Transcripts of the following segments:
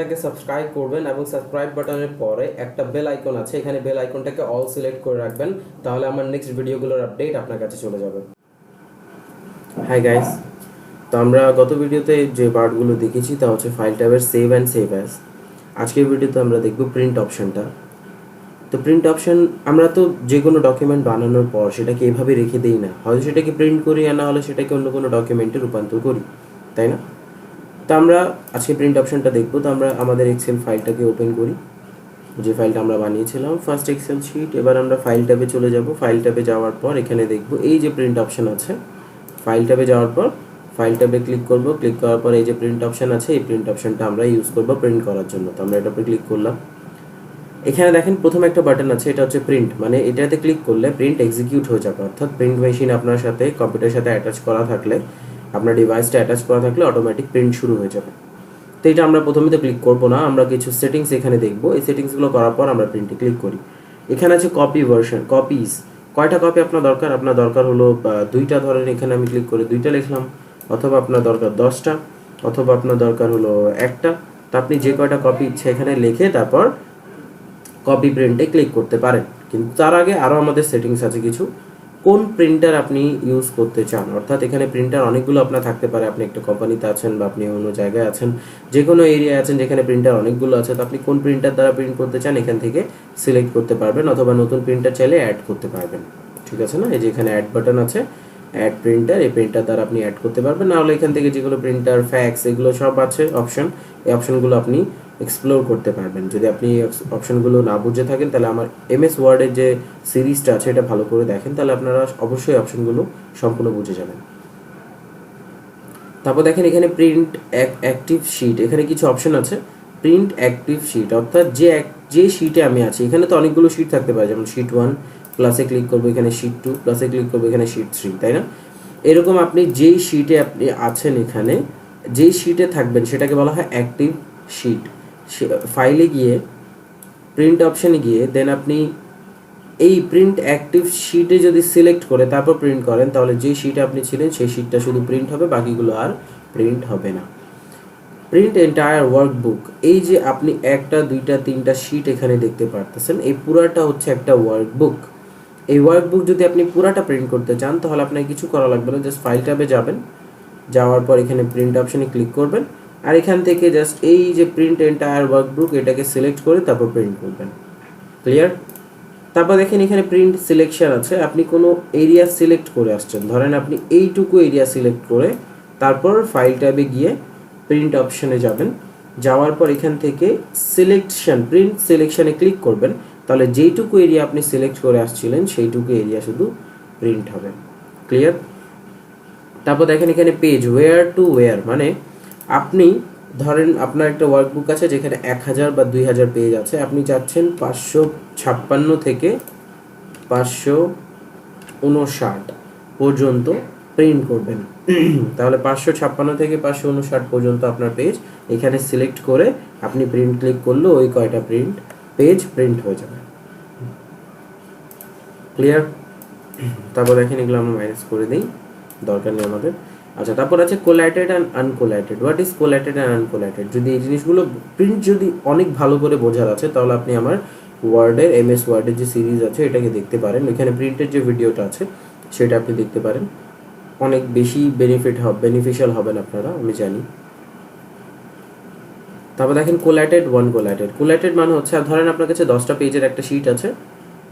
চ্যানেলটাকে সাবস্ক্রাইব করবেন এবং সাবস্ক্রাইব বাটনের পরে একটা বেল আইকন আছে, এখানে বেল আইকনটাকে অল সিলেক্ট করে রাখবেন, তাহলে আমার নেক্সট ভিডিওগুলোর আপডেট আপনার কাছে চলে যাবে। হাই গাইস, তো আমরা গত ভিডিওতে যে পার্টগুলো দেখেছি তা হচ্ছে ফাইল ট্যাবের সেভ অ্যান্ড সেভ অ্যাজ। আজকের ভিডিওতে আমরা দেখব প্রিন্ট অপশনটা। তো প্রিন্ট অপশন আমরা তো যে কোনো ডকুমেন্ট বানানোর পর সেটাকে এভাবে রেখে দিই না, হয়তো সেটাকে প্রিন্ট করি আর না হলে সেটাকে অন্য কোনো ডকুমেন্টে রূপান্তর করি, তাই না? তো আমরা আজকে প্রিন্ট অপশনটা দেখব। তো আমরা আমাদের এক্সেল ফাইলটাকে ওপেন করি, যে ফাইলটা আমরা বানিয়েছিলাম ফার্স্ট এক্সেল শিট। এবার আমরা ফাইল ট্যাবে চলে যাব। ফাইল ট্যাবে যাওয়ার পর এখানে দেখব এই যে প্রিন্ট অপশন আছে, ফাইল ট্যাবে যাওয়ার পর ফাইল ট্যাবে ক্লিক করব। ক্লিক করার পর এই যে প্রিন্ট অপশন আছে, এই প্রিন্ট অপশনটা আমরা ইউজ করব প্রিন্ট করার জন্য। তো আমরা এটার উপরে ক্লিক করলাম। এখানে দেখেন প্রথম একটা বাটন আছে, এটা হচ্ছে প্রিন্ট, মানে এটাতে ক্লিক করলে প্রিন্ট এক্সিকিউট হয়ে যাবে। অর্থাৎ প্রিন্ট মেশিন আপনার সাথে কম্পিউটারের সাথে অ্যাটাচ করা থাকলে, আপনার ডিভাইসটা অ্যাটাচ করা থাকলে অটোমেটিক প্রিন্ট শুরু হয়ে যাবে। তো এটা আমরা প্রথমে তো ক্লিক করবো না, আমরা কিছু সেটিংস এখানে দেখবো। এই সেটিংসগুলো করার পর আমরা প্রিন্টে ক্লিক করি। এখানে আছে কপি ভার্সন, কপিজ, কয়টা কপি আপনার দরকার। আপনার দরকার হলো 2টা, ধরেন এখানে আমি ক্লিক করে 2টা লিখলাম, অথবা আপনার দরকার 10টা, অথবা আপনার দরকার হলো 1টা। তো আপনি যে কয়টা কপি ইচ্ছে এখানে লিখে তারপর কপি প্রিন্টে ক্লিক করতে পারেন। কিন্তু তার আগে আরও আমাদের সেটিংস আছে কিছু। কোন প্রিন্টার আপনি ইউজ করতে চান, অর্থাৎ এখানে প্রিন্টার অনেকগুলো আপনার থাকতে পারে। আপনি একটা কোম্পানিতে আছেন বা আপনি অন্য জায়গায় আছেন, যে কোনো এরিয়ায় আছেন যেখানে প্রিন্টার অনেকগুলো আছে, তো আপনি কোন প্রিন্টার দ্বারা প্রিন্ট করতে চান এখান থেকে সিলেক্ট করতে পারবেন, অথবা নতুন প্রিন্টার চাইলে অ্যাড করতে পারবেন। ঠিক আছে না? এই যে এখানে অ্যাড বাটন আছে, অ্যাড প্রিন্টার, এই প্রিন্টার দ্বারা আপনি অ্যাড করতে পারবেন। না হলে এখান থেকে যেগুলো প্রিন্টার, ফ্যাক্স, এগুলো সব আছে অপশন, এই অপশনগুলো আপনি এক্সপ্লোর করতে পারবেন। যদি আপনি অপশনগুলো না বুঝে থাকেন তাহলে আমার এমএস ওয়ার্ডের যে সিরিজটা আছে এটা ভালো করে দেখেন, তাহলে আপনারা অবশ্যই অপশনগুলো সম্পূর্ণ বুঝে যাবেন। তারপর দেখেন এখানে প্রিন্ট অ্যাক্টিভ শিট, এখানে কিছু অপশন আছে। প্রিন্ট অ্যাক্টিভ শিট অর্থাৎ যে শিটে আমি আছি, এখানে তো অনেকগুলো শিট থাকতে পারে, যেমন শিট 1 প্লাসে ক্লিক করবো, এখানে শিট 2 প্লাসে ক্লিক করবো, এখানে শিট 3, তাই না? এরকম আপনি যেই শিটে আপনি আছেন, এখানে যেই শিটে থাকবেন সেটাকে বলা হয় অ্যাক্টিভ শিট। ফাইলে গিয়ে প্রিন্ট অপশানে গিয়ে দেন আপনি এই প্রিন্ট অ্যাক্টিভ শিটে যদি সিলেক্ট করে তারপর প্রিন্ট করেন, তাহলে যে শিটে আপনি ছিলেন সেই শিটটা শুধু প্রিন্ট হবে, বাকিগুলো আর প্রিন্ট হবে না। প্রিন্ট এন্টায়ার ওয়ার্কবুক, এই যে আপনি 1টা 2টা 3টা শিট এখানে দেখতে পারতেছেন, এই পুরাটা হচ্ছে একটা ওয়ার্কবুক। এই ওয়ার্কবুক যদি আপনি পুরাটা প্রিন্ট করতে চান তাহলে আপনাকে কিছু করা লাগবে না, জাস্ট ফাইল ট্যাবে যাবেন, যাওয়ার পর এখানে প্রিন্ট অপশানে ক্লিক করবেন, আর এখান থেকে জাস্ট এই যে প্রিন্ট এন্টায়ার ওয়ার্কবুক এটাকে সিলেক্ট করে তারপর প্রিন্ট করবেন। ক্লিয়ার? তারপর দেখেন এখানে প্রিন্ট সিলেকশন আছে, আপনি কোনো এরিয়া সিলেক্ট করে আসছেন, ধরেন আপনি এইটুকু এরিয়া সিলেক্ট করে তারপর ফাইল ট্যাবে গিয়ে প্রিন্ট অপশানে যাবেন, যাওয়ার পর এখান থেকে সিলেকশন, প্রিন্ট সিলেকশনে ক্লিক করবেন, তাহলে যেইটুকু এরিয়া আপনি সিলেক্ট করে আসছিলেন সেইটুকু এরিয়া শুধু প্রিন্ট হবে। ক্লিয়ার? তারপর দেখেন এখানে পেজ ওয়্যার টু ওয়্যার, মানে আপনি ধরেন আপনার একটা ওয়ার্কবুক আছে যেখানে 1000 বা 2000 পেজ আছে, আপনি চাচ্ছেন 556 থেকে 559 পর্যন্ত প্রিন্ট করবেন। তাহলে 556 থেকে 559 পর্যন্ত আপনার পেজ এখানে সিলেক্ট করে আপনি প্রিন্ট ক্লিক করলে ওই কয়টা পেজ প্রিন্ট হয়ে যাবে। ক্লিয়ার? তারপর দেখেন এগুলো আমরা মাইনাস করে দিই, দরকার নেই আমাদের। আচ্ছা, তারপর আছে collated and uncollated. What is collated and uncollated? যদি এই জিনিসগুলো প্রিন্ট যদি অনেক ভালো করে বোঝার আছে তাহলে আপনি আমার ওয়ার্ডের এমএস ওয়ার্ডের যে সিরিজ আছে এটাকে দেখতে পারেন, এখানে প্রিন্টের যে ভিডিওটা আছে সেটা আপনি দেখতে পারেন, অনেক বেশি বেনিফিশিয়াল হবেন আপনারা, আমি জানি। তারপর দেখেন কোল্যাটেড কোল্যাটেড মানে হচ্ছে, ধরেন আপনার কাছে 10টা পেজের একটা শিট আছে,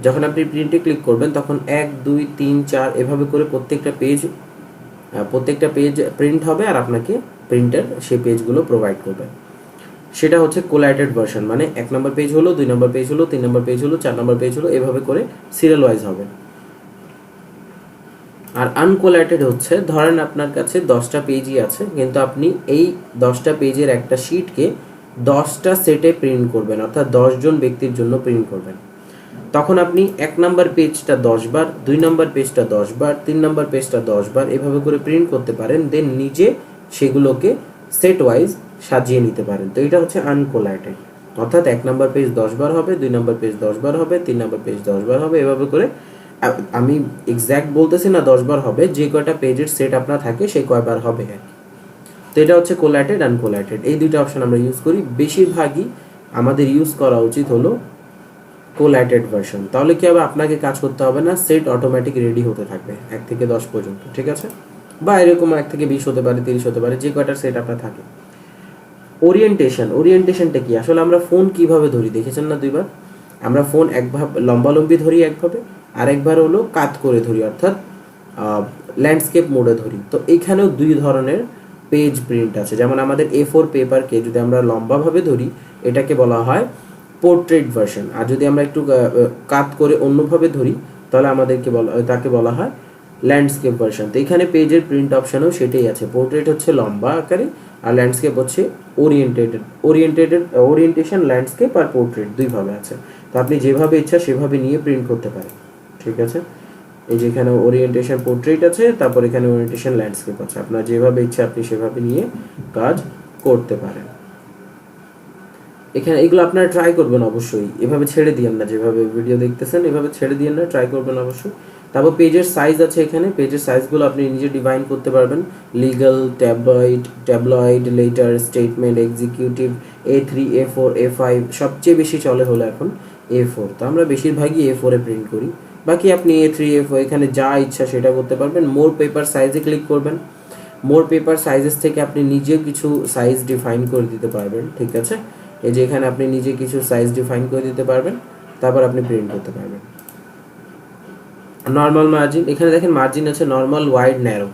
যখন আপনি প্রিন্টে ক্লিক করবেন তখন 1 2 3 4 এভাবে করে প্রত্যেকটা পেজ প্রিন্ট হবে, আর আপনাকে প্রিন্টার সেই পেজগুলো প্রোভাইড করবে। সেটা হচ্ছে কোল্যাটেড ভার্সন, মানে 1 নম্বর পেজ হলো, 2 নম্বর পেজ হলো, 3 নম্বর পেজ হলো, 4 নম্বর পেজ হলো, এভাবে করে সিরিয়াল ওয়াইজ হবে। আর আনকোল্যাটেড হচ্ছে, ধরেন আপনার কাছে 10টা পেজই আছে, কিন্তু আপনি এই 10টা পেজের একটা শিটকে 10টা সেটে প্রিন্ট করবেন, অর্থাৎ 10 জন ব্যক্তির জন্য প্রিন্ট করবেন। তখন আপনি 1 নম্বর পেজটা 10 বার, 2 নম্বর পেজটা 10 বার, 3 নম্বর পেজটা 10 বার এভাবে করে প্রিন্ট করতে পারেন, দেন নিজে সেগুলোকে সেট ওয়াইজ সাজিয়ে নিতে পারেন। তো এটা হচ্ছে আনকোল্যাটেড, অর্থাৎ 1 নম্বর পেজ 10 বার হবে, 2 নম্বর পেজ 10 বার হবে, 3 নম্বর পেজ 10 বার হবে, এভাবে করে। আমি এক্স্যাক্ট বলতেছি না 10 বার হবে, যে কয়টা পেজের সেট আপনার থাকে সেই কয়বার হবে আর কি। তো এটা হচ্ছে কোল্যাটেড, আনকোল্যাটেড, এই দুইটা অপশন আমরা ইউজ করি। বেশিরভাগই আমাদের ইউজ করা উচিত হলো কোল্যাটেড ভার্সন। তাহলে কি হবে, আপনাকে কাজ করতে হবে না, সেট অটোমেটিক রেডি হতে থাকবে 1 থেকে 10 পর্যন্ত, ঠিক আছে, বা এরকম 1 থেকে 20 হতে পারে, 30 হতে পারে, যে কয়টার সেট আপনার থাকে। ওরিয়েন্টেশনটা কি, আসলে আমরা ফোন কিভাবে ধরি দেখেছেন না দুইবার? আমরা ফোন একভাবে লম্বালম্বি ধরি একভাবে, আর একবার হলো কাত করে ধরি, অর্থাৎ ল্যান্ডস্কেপ মোডে ধরি। তো এইখানেও 2 ধরনের পেজ প্রিন্ট আছে। যেমন আমাদের A4 পেপারকে যদি আমরা লম্বাভাবে ধরি, এটাকে বলা হয় পোর্ট্রেট ভার্সন, আর যদি আমরা একটু কাত করে অন্যভাবে ধরি তাহলে তাকে বলা হয় ল্যান্ডস্কেপ ভার্সন। তো এখানে পেজের প্রিন্ট অপশানেও সেটাই আছে। পোর্ট্রেট হচ্ছে লম্বা আকারে, আর ল্যান্ডস্কেপ হচ্ছে ওরিয়েন্টেশন ল্যান্ডস্কেপ আর পোর্ট্রেট দুইভাবে আছে। তো আপনি যেভাবে ইচ্ছা সেভাবে নিয়ে প্রিন্ট করতে পারেন, ঠিক আছে। এই যে এখানে ওরিয়েন্টেশন পোর্ট্রেট আছে, তারপর এখানে ওরিয়েন্টেশন ল্যান্ডস্কেপ আছে, আপনার যেভাবে ইচ্ছা আপনি সেভাবে নিয়ে কাজ করতে পারেন। এখানে এগুলো আপনারা ট্রাই করবেন অবশ্যই, এভাবে ছেড়ে দিয়েন না, যেভাবে ভিডিও দেখতেছেন এভাবে ছেড়ে দিয়েন না, ট্রাই করবেন অবশ্যই। তারপর পেজের সাইজ আছে, এখানে পেজের সাইজগুলো আপনি নিজে ডিভাইন করতে পারবেন। Legal, tabloid, letter, statement, executive, A3, A4, A5, সবচেয়ে বেশি চলে হলো এখন A4। তো আমরা বেশিরভাগই A4 এ প্রিন্ট করি, বাকি আপনি A3, A4 এখানে যা ইচ্ছা সেটা করতে পারবেন। মোর পেপার সাইজে ক্লিক করবেন। মোর পেপার সাইজেস থেকে আপনি নিজেও কিছু সাইজ ডিফাইন করে দিতে পারবেন, ঠিক আছে। এই যে এখানে আপনি নিজে কিছু সাইজ ডিফাইন করে দিতে পারবেন, তারপর আপনি প্রিন্ট করতে পারবেন। নর্মাল মার্জিন, এখানে দেখেন মার্জিন আছে নর্মাল, ওয়াইড, ন্যারো।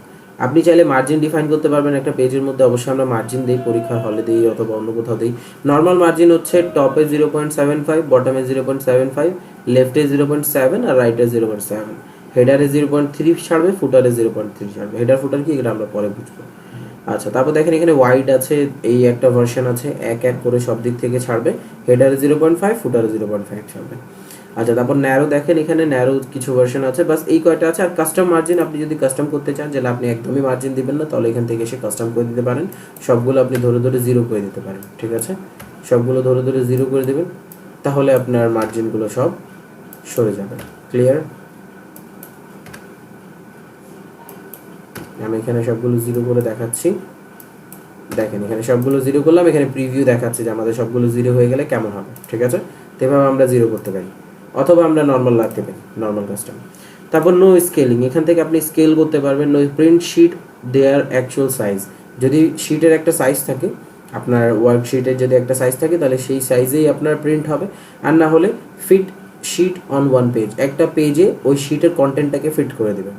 আপনি চাইলে মার্জিন ডিফাইন করতে পারবেন একটা পেজের মধ্যে, অবশ্যই আমরা মার্জিন দিই, পরীক্ষার হলে দিই অথবা অন্য কোথাও দিই। নর্মাল মার্জিন হচ্ছে টপে 0.75, বটমে 0.75, লেফটে 0.7 আর রাইটে 0.7, হেডারে 0.3 ছাড়বে, ফুটারে 0.3 ছাড়বে। হেডার ফুটার কি এটা আমরা পরে বুঝবো। আচ্ছা, তারপর দেখেন এখানে ওয়াইড আছে, এই একটা ভার্সন আছে, এক করে সব দিক থেকে ছাড়বে, হেডারে 0.5, ফুটারে 0.5 ছাড়বে। আচ্ছা, তারপর ন্যারো দেখেন, এখানে ন্যারো কিছু ভার্সন আছে, বাস এই কয়টা আছে। আর কাস্টম মার্জিন, আপনি যদি কাস্টম করতে চান, যেটা আপনি একদমই মার্জিন দিবেন না, তাহলে এখান থেকে এসে কাস্টম করে দিতে পারেন। সবগুলো আপনি ধরে 0 করে দিতে পারেন, ঠিক আছে। সবগুলো ধরে 0 করে দেবেন, তাহলে আপনার মার্জিনগুলো সব সরে যাবে। ক্লিয়ার? আমি এখানে সবগুলো 0 করে দেখাচ্ছি। দেখেন এখানে সবগুলো 0 করলাম, এখানে প্রিভিউ দেখাচ্ছে যে আমাদের সবগুলো 0 হয়ে গেলে কেমন হবে, ঠিক আছে। তো এভাবে আমরা 0 করতে পারি, অথবা আমরা নর্মাল রাখতে পারি, নর্মাল কাস্টম। তারপর নো স্কেলিং, এখান থেকে আপনি স্কেল করতে পারবেন। নো প্রিন্ট শিট দেয়ার অ্যাকচুয়াল সাইজ, যদি শিটের একটা সাইজ থাকে, আপনার ওয়ার্কশিটের যদি একটা সাইজ থাকে, তাহলে সেই সাইজেই আপনার প্রিন্ট হবে। আর না হলে fit sheet on one page, একটা পেজে ওই শিটের কন্টেন্টটাকে ফিট করে দেবেন,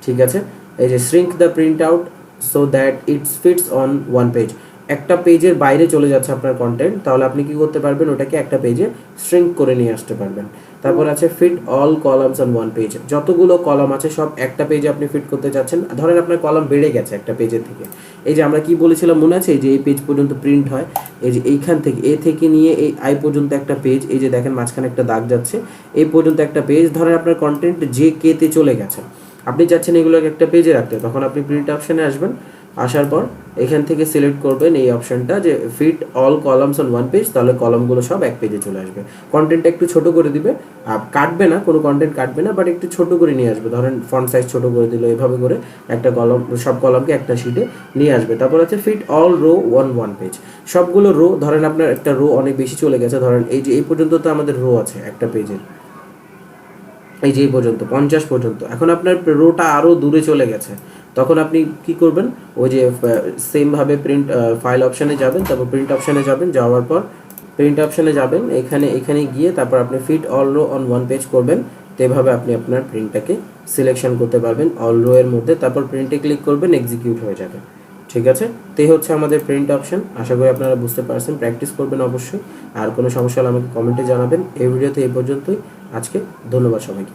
ঠিক আছে। এই যে shrink the print out so that it's fits on one page, একটা পেজের বাইরে চলে যাচ্ছে আপনার কন্টেন্ট, তাহলে আপনি কি করতে পারবেন, ওটাকে একটা পেজে শ্রিঙ্ক করে নিয়ে আসতে পারবেন। তারপর আছে fit all columns on one page, যতগুলো কলাম আছে সব একটা পেজে আপনি ফিট করতে চাচ্ছেন। ধরেন আপনার কলাম বেড়ে গেছে একটা পেজের থেকে, এই যে আমরা কি বলেছিলাম মনে আছে, এই যে এই পেজ পর্যন্ত প্রিন্ট হয়, এই যে এইখান থেকে এ থেকে নিয়ে এই আই পর্যন্ত একটা পেজ, এই যে দেখেন মাঝখানে একটা দাগ যাচ্ছে, এই পর্যন্ত একটা পেজ। ধরেন আপনার কন্টেন্ট যে কেতে চলে গেছে, আপনি চাচ্ছেন এগুলোকে একটা পেজে রাখতে, তখন আপনি প্রিন্ট অপশানে আসবেন। আসার পর এখান থেকে সিলেক্ট করবেন এই অপশনটা যে fit all columns on one page, তাহলে কলামগুলো সব এক পেজে চলে আসবে। কন্টেন্টটা একটু ছোট করে দিবে, কাটবে না, কোনো কন্টেন্ট কাটবে না, বাট একটু ছোট করে নিয়ে আসবে। ধরেন ফন্ট সাইজ ছোট করে দিল, এভাবে করে একটা কলাম, সব কলামকে একটা শিটে নিয়ে আসবে। তারপর আছে fit all row on one page, সবগুলো রো, ধরেন আপনার একটা রো অনেক বেশি চলে গেছে, ধরেন এই যে এই পর্যন্ত তো আমাদের রো আছে একটা পেজের, এই যে এই পর্যন্ত 50 পর্যন্ত, এখন আপনার রোটা আরও দূরে চলে গেছে, তখন আপনি কি করবেন, ওই যে সেমভাবে প্রিন্ট ফাইল অপশানে যাবেন, তারপর প্রিন্ট অপশানে যাবেন, যাওয়ার পর প্রিন্ট অপশানে যাবেন, এখানে গিয়ে তারপর আপনি fit all row on one page করবেন। তো এভাবে আপনি আপনার প্রিন্টটাকে সিলেকশন করতে পারবেন অল রো এর মধ্যে, তারপর প্রিন্টে ক্লিক করবেন, এক্সিকিউট হয়ে যাবে, ঠিক আছে। তো এই হচ্ছে আমাদের প্রিন্ট অপশন। আশা করি আপনারা বুঝতে পারছেন, প্র্যাকটিস করবেন অবশ্যই। আর কোনো সমস্যা হলে আমাকে কমেন্টে জানাবেন। এই ভিডিওতে এই পর্যন্তই আজকে, ধন্যবাদ সবাইকে।